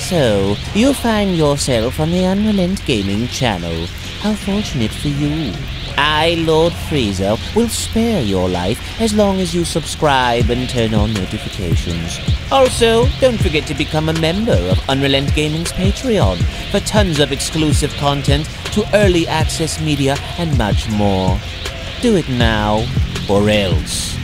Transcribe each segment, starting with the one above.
So, you find yourself on the UnrealEntGaming channel. How fortunate for you. I, Lord Frieza, will spare your life as long as you subscribe and turn on notifications. Also, don't forget to become a member of UnrealEntGaming's Patreon for tons of exclusive content, to early access media, and much more. Do it now, or else.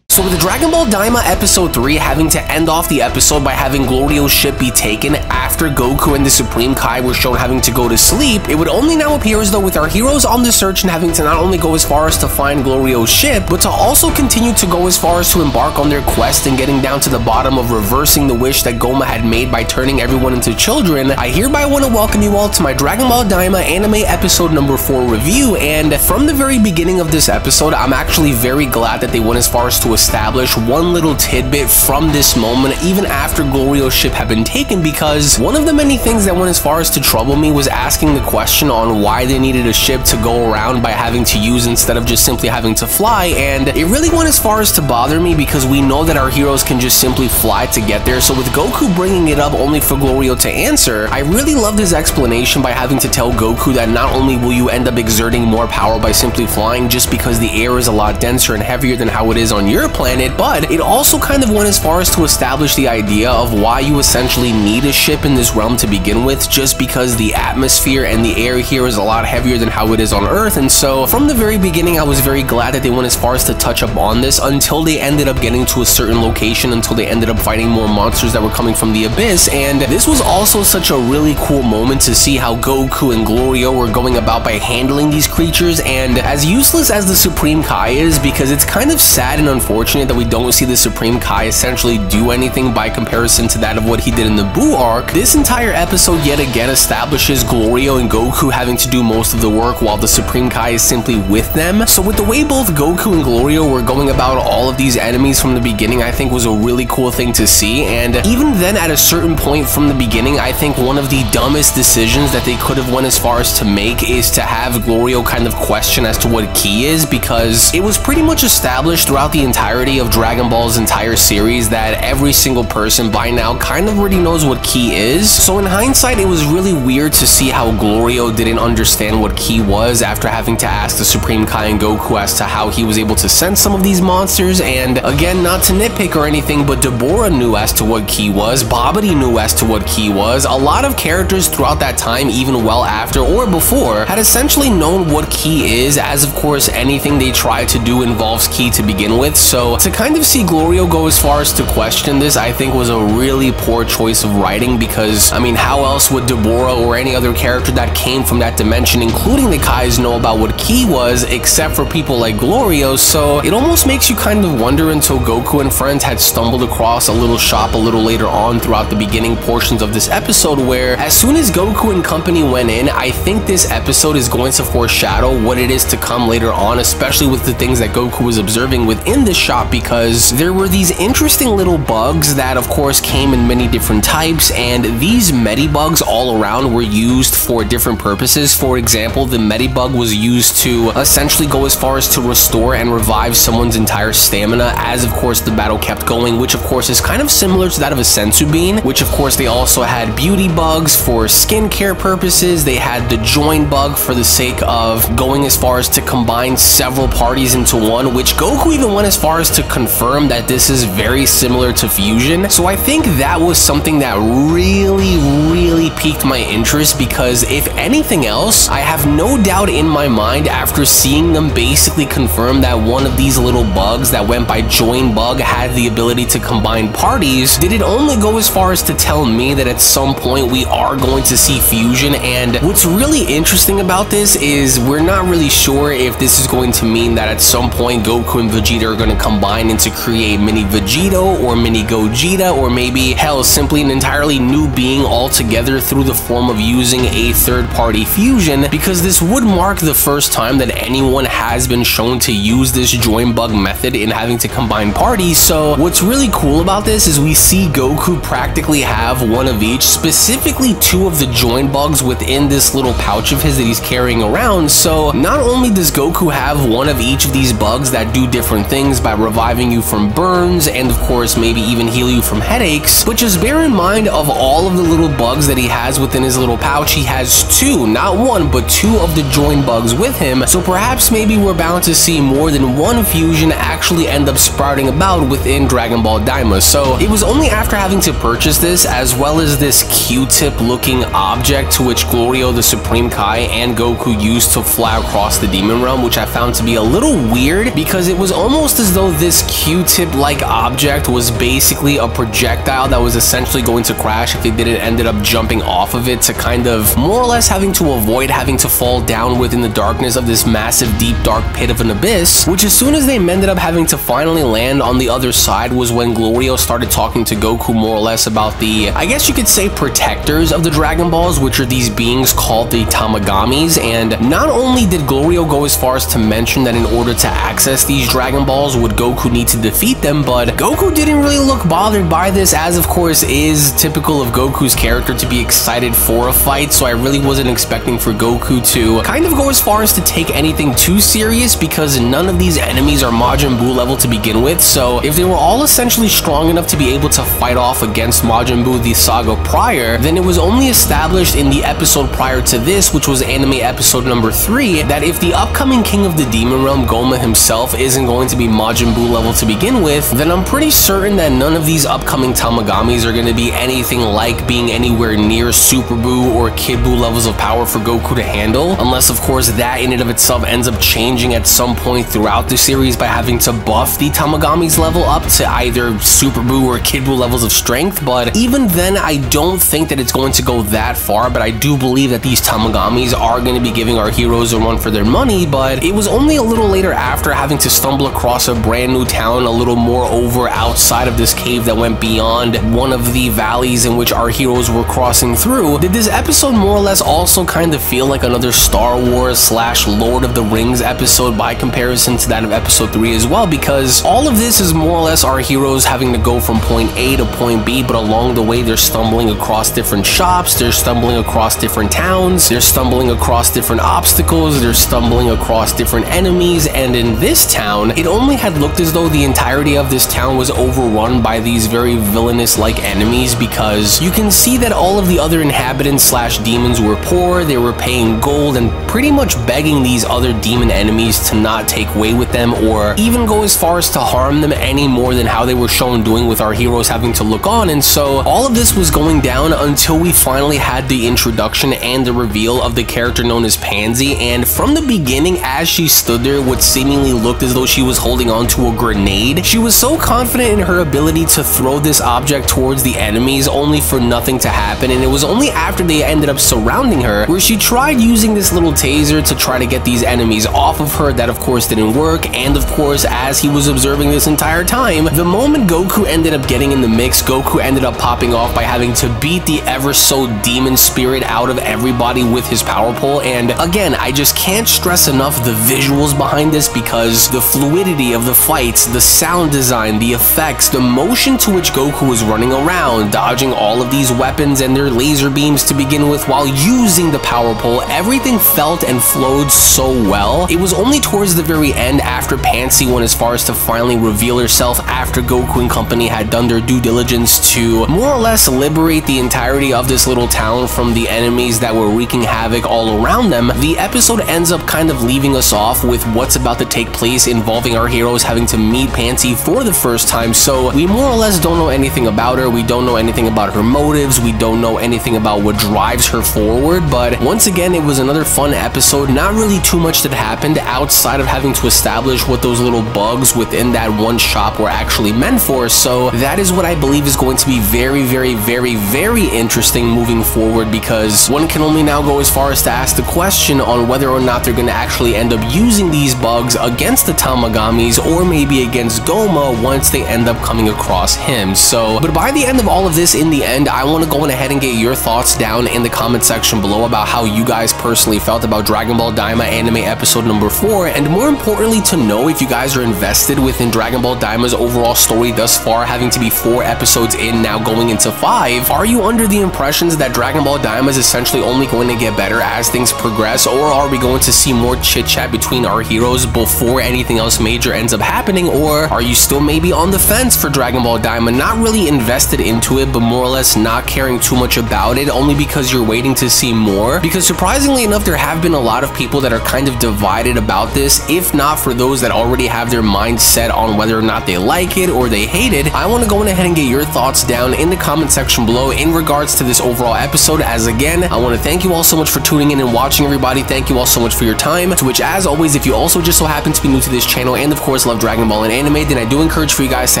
So with the Dragon Ball Daima Episode 3 having to end off the episode by having Glorio's ship be taken after Goku and the Supreme Kai were shown having to go to sleep, it would only now appear as though with our heroes on the search and having to not only go as far as to find Glorio's ship, but to also continue to go as far as to embark on their quest and getting down to the bottom of reversing the wish that Goma had made by turning everyone into children. I hereby want to welcome you all to my Dragon Ball Daima Anime Episode number 4 review, and from the very beginning of this episode, I'm actually very glad that they went as far as to establish one little tidbit from this moment, even after Glorio's ship had been taken, because one of the many things that went as far as to trouble me was asking the question on why they needed a ship to go around by having to use instead of just simply having to fly, and it really went as far as to bother me because we know that our heroes can just simply fly to get there. So with Goku bringing it up only for Glorio to answer, I really loved his explanation by having to tell Goku that not only will you end up exerting more power by simply flying just because the air is a lot denser and heavier than how it is on your planet, but it also kind of went as far as to establish the idea of why you essentially need a ship in this realm to begin with, just because the atmosphere and the air here is a lot heavier than how it is on Earth. And so from the very beginning, I was very glad that they went as far as to touch up on this until they ended up getting to a certain location, until they ended up fighting more monsters that were coming from the abyss. And this was also such a really cool moment to see how Goku and Glorio were going about by handling these creatures. And as useless as the Supreme Kai is, because it's kind of sad and unfortunate that we don't see the Supreme Kai essentially do anything by comparison to that of what he did in the Buu arc, this entire episode yet again establishes Glorio and Goku having to do most of the work while the Supreme Kai is simply with them. So with the way both Goku and Glorio were going about all of these enemies from the beginning, I think was a really cool thing to see. And even then, at a certain point from the beginning, I think one of the dumbest decisions that they could have went as far as to make is to have Glorio kind of question as to what ki is, because it was pretty much established throughout the entirety of Dragon Ball's entire series that every single person by now kind of already knows what ki is. So in hindsight, it was really weird to see how Glorio didn't understand what ki was after having to ask the Supreme Kai and Goku as to how he was able to sense some of these monsters. And again, not to nitpick or anything, but Deborah knew as to what ki was, Babidi knew as to what ki was. A lot of characters throughout that time, even well after or before, had essentially known what ki is, as of course anything they try to do involves ki to begin with. So to kind of see Glorio go as far as to question this, I think was a really poor choice of writing, because I mean, how else would Deborah or any other character that came from that dimension, including the Kais, know about what ki was except for people like Glorio? So it almost makes you kind of wonder until Goku and friends had stumbled across a little shop a little later on throughout the beginning portions of this episode, where as soon as Goku and company went in, I think this episode is going to foreshadow what it is to come later on, especially with the things that Goku was observing within this shop, because there were these interesting little bugs that of course came in many different types, and these Medibugs all around were used for different purposes. For example, the Medibug was used to essentially go as far as to restore and revive someone's entire stamina as of course the battle kept going, which of course is kind of similar to that of a Senzu Bean, which of course they also had beauty bugs for skincare purposes. They had the join bug for the sake of going as far as to combine several parties into one, which Goku even went as far as to confirm that this is very similar to fusion. So I think that was something that really piqued my interest, because if anything else, I have no doubt in my mind after seeing them basically confirm that one of these little bugs that went by Join Bug had the ability to combine parties, did it only go as far as to tell me that at some point we are going to see fusion. And what's really interesting about this is we're not really sure if this is going to mean that at some point Goku and Vegeta are going to combine combine and to create mini Vegeta or mini Gogeta, or maybe, hell, simply an entirely new being altogether through the form of using a third-party fusion, because this would mark the first time that anyone has been shown to use this join bug method in having to combine parties. So what's really cool about this is we see Goku practically have one of each, specifically 2 of the join bugs within this little pouch of his that he's carrying around. So not only does Goku have one of each of these bugs that do different things by reviving you from burns and of course maybe even heal you from headaches, but just bear in mind, of all of the little bugs that he has within his little pouch, he has 2, not 1, but 2 of the join bugs with him. So perhaps maybe we're bound to see more than one fusion actually end up sprouting about within Dragon Ball Daima. So it was only after having to purchase this, as well as this Q-tip looking object to which Glorio, the Supreme Kai, and Goku used to fly across the Demon Realm, which I found to be a little weird, because it was almost as though this Q-tip like object was basically a projectile that was essentially going to crash if they didn't ended up jumping off of it, to kind of more or less having to avoid having to fall down within the darkness of this massive deep dark pit of an abyss, which as soon as they ended up having to finally land on the other side was when Glorio started talking to Goku more or less about the, I guess you could say, protectors of the Dragon Balls, which are these beings called the Tamagamis. And not only did Glorio go as far as to mention that in order to access these Dragon Balls would Goku need to defeat them, but Goku didn't really look bothered by this, as of course is typical of Goku's character to be excited for a fight. So I really wasn't expecting for Goku to kind of go as far as to take anything too serious, because none of these enemies are Majin Buu level to begin with. So if they were all essentially strong enough to be able to fight off against Majin Buu the saga prior, then it was only established in the episode prior to this, which was anime episode number 3, that if the upcoming king of the Demon Realm, Goma himself, isn't going to be Majin Buu level to begin with, then I'm pretty certain that none of these upcoming Tamagamis are going to be anything like being anywhere near Super Buu or Kid Buu levels of power for Goku to handle, unless of course that in and of itself ends up changing at some point throughout the series by having to buff the Tamagamis level up to either Super Buu or Kid Buu levels of strength. But even then, I don't think that it's going to go that far, but I do believe that these Tamagamis are going to be giving our heroes a run for their money. But it was only a little later, after having to stumble across a brand new town a little more over outside of this cave that went beyond one of the valleys in which our heroes were crossing through, did this episode more or less also kind of feel like another Star Wars / Lord of the Rings episode by comparison to that of episode 3 as well, because all of this is more or less our heroes having to go from point A to point B, but along the way they're stumbling across different shops, they're stumbling across different towns, they're stumbling across different obstacles, they're stumbling across different enemies. And in this town, it only had looked as though the entirety of this town was overrun by these very villainous like enemies, because you can see that all of the other inhabitants / demons were poor, they were paying gold and pretty much begging these other demon enemies to not take away with them or even go as far as to harm them any more than how they were shown doing, with our heroes having to look on. And so all of this was going down until we finally had the introduction and the reveal of the character known as Pansy. And from the beginning, as she stood there, what seemingly looked as though she was holding on to a grenade, she was so confident in her ability to throw this object towards the enemies only for nothing to happen. And it was only after they ended up surrounding her where she tried using this little taser to try to get these enemies off of her. That of course didn't work, and of course, as he was observing this entire time, the moment Goku ended up getting in the mix, Goku ended up popping off by having to beat the ever so demon spirit out of everybody with his power pole. And again, I just can't stress enough the visuals behind this, because the fluidity of the fights, the sound design, the effects, the motion to which Goku was running around, dodging all of these weapons and their laser beams to begin with while using the power pole, everything felt and flowed so well. It was only towards the very end, after Pansy went as far as to finally reveal herself after Goku and company had done their due diligence to more or less liberate the entirety of this little town from the enemies that were wreaking havoc all around them, the episode ends up kind of leaving us off with what's about to take place involving our heroes having to meet Pansy for the first time. So we more or less don't know anything about her, we don't know anything about her motives, we don't know anything about what drives her forward. But once again, it was another fun episode. Not really too much that happened outside of having to establish what those little bugs within that one shop were actually meant for. So that is what I believe is going to be very, very, very, very interesting moving forward, because one can only now go as far as to ask the question on whether or not they're going to actually end up using these bugs against the Tamagamis, or maybe maybe against Goma once they end up coming across him. So, but by the end of all of this, in the end, I want to go ahead and get your thoughts down in the comment section below about how you guys personally felt about Dragon Ball Daima anime episode number 4, and more importantly to know if you guys are invested within Dragon Ball Daima's overall story thus far, having to be 4 episodes in now going into 5. Are you under the impressions that Dragon Ball Daima is essentially only going to get better as things progress, or are we going to see more chit chat between our heroes before anything else major ends up happening? Or are you still maybe on the fence for Dragon Ball Daima, not really invested into it, but more or less not caring too much about it, only because you're waiting to see more? Because surprisingly enough, there have been a lot of people that are kind of divided about this. If not for those that already have their mind set on whether or not they like it or they hate it, I want to go ahead and get your thoughts down in the comment section below in regards to this overall episode. As again, I want to thank you all so much for tuning in and watching, everybody. Thank you all so much for your time. To which, as always, if you also just so happen to be new to this channel and of course love Dragon Ball and anime, then I do encourage for you guys to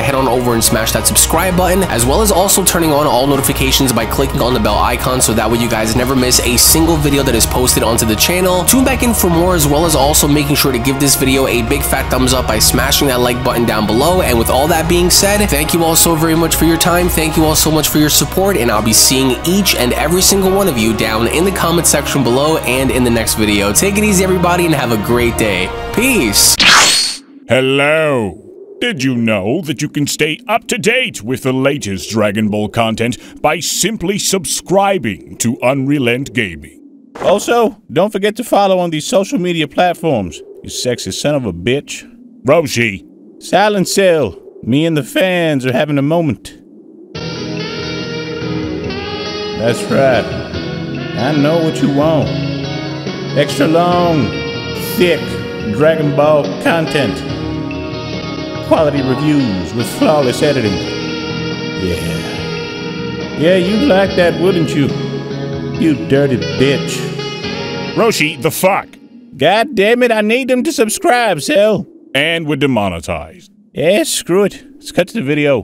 head on over and smash that subscribe button, as well as also turning on all notifications by clicking on the bell icon, so that way you guys never miss a single video that is posted onto the channel. Tune back in for more, as well as also making sure to give this video a big fat thumbs up by smashing that like button down below. And with all that being said, thank you all so very much for your time, thank you all so much for your support, and I'll be seeing each and every single one of you down in the comment section below and in the next video. Take it easy, everybody, and have a great day. Peace. Hello. Did you know that you can stay up to date with the latest Dragon Ball content by simply subscribing to UnrealEntGaming? Also, don't forget to follow on these social media platforms, you sexy son of a bitch. Roshi. Silent Cell. Me and the fans are having a moment. That's right. I know what you want. Extra long, thick Dragon Ball content. Quality reviews with flawless editing. Yeah, you like that, wouldn't you? You dirty bitch. Roshi, the fuck? God damn it, I need them to subscribe, Cell. And we're demonetized. Yeah, screw it. Let's cut to the video.